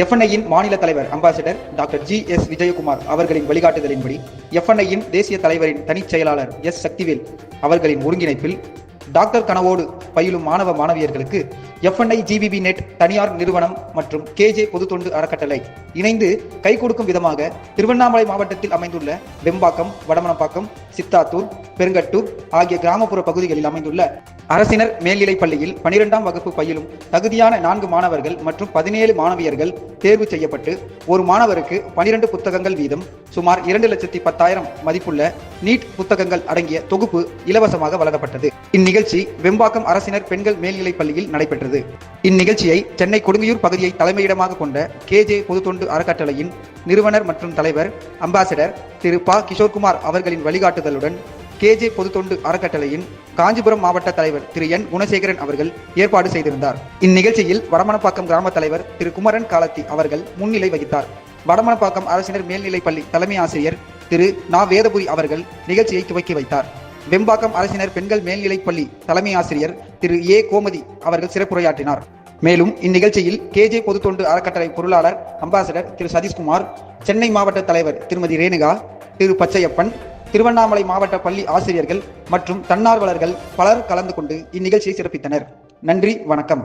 எஃப்என்ஐயின் மாநில தலைவர் ambassador doctor G S. Vijayakumar அவர்களின் வழிகாட்டுதலின்படி எஃப்என்ஐயின் தேசிய தலைவரின் தனிச் செயலாளர் எஸ். சக்திவேல் அவர்களின் ஒருங்கிணைப்பில் டாக்டர் கனவோடு பயிலும் மாணவ மாணவியர்களுக்கு எஃப்என்ஐ ஜிபிபி நெட் தனியார் நிறுவனம் மற்றும் கேஜே பொதுத்தொண்டு அறக்கட்டளை இணைந்து கை கொடுக்கும் விதமாக திருவண்ணாமலை மாவட்டத்தில் அமைந்துள்ள வெம்பாக்கம், வடமனப்பாக்கம், சித்தாத்தூர், பெருங்கட்டூர் ஆகிய கிராமப்புற பகுதிகளில் அமைந்துள்ள அரசினர் மேல்நிலைப் பள்ளியில் 12ஆம் வகுப்பு பயிலும் தகுதியான 4 மாணவர்கள் மற்றும் 17 மாணவியர்கள் தேர்வு செய்யப்பட்டு ஒரு மாணவருக்கு 12 புத்தகங்கள் வீதம் சுமார் 2,10,000 மதிப்புள்ள நீட் புத்தகங்கள் அடங்கிய தொகுப்பு இலவசமாக வழங்கப்பட்டது. இந்நிகழ்ச்சி வெம்பாக்கம் அரசினர் பெண்கள் மேல்நிலைப் பள்ளியில் நடைபெற்றது. இந்நிகழ்ச்சியை சென்னை கொடுங்கையூர் பகுதியை தலைமையிடமாக கொண்ட கேஜே பொதுத்தொண்டு அறக்கட்டளையின் நிறுவனர் மற்றும் தலைவர் அம்பாசிடர் திரு ப. கிஷோர்குமார் அவர்களின் வழிகாட்டுதலுடன் கேஜே பொதுத்தொண்டு அறக்கட்டளையின் காஞ்சிபுரம் மாவட்ட தலைவர் திரு என். குணசேகரன் அவர்கள் ஏற்பாடு செய்திருந்தார். இந்நிகழ்ச்சியில் வடமனப்பாக்கம் கிராம தலைவர் திரு குமரன் காலத்தி அவர்கள் முன்னிலை வகித்தார். வடமனப்பாக்கம் அரசினர் மேல்நிலைப் பள்ளி தலைமை ஆசிரியர் திரு நா. வேதபுரி அவர்கள் நிகழ்ச்சியை துவக்கி வைத்தார். வெம்பாக்கம் அரசினர் பெண்கள் மேல்நிலைப் பள்ளி தலைமை ஆசிரியர் திரு ஏ. கோமதி அவர்கள் சிறப்புரையாற்றினார். மேலும் இந்நிகழ்ச்சியில் கேஜே பொதுத்தொண்டு அறக்கட்டளை பொருளாளர் அம்பாசிடர் திரு சதீஷ்குமார், சென்னை மாவட்ட தலைவர் திருமதி ரேணுகா, திரு பச்சையப்பன், திருவண்ணாமலை மாவட்ட பள்ளி ஆசிரியர்கள் மற்றும் தன்னார்வலர்கள் பலர் கலந்து கொண்டு இந்நிகழ்ச்சியை சிறப்பித்தனர். நன்றி, வணக்கம்.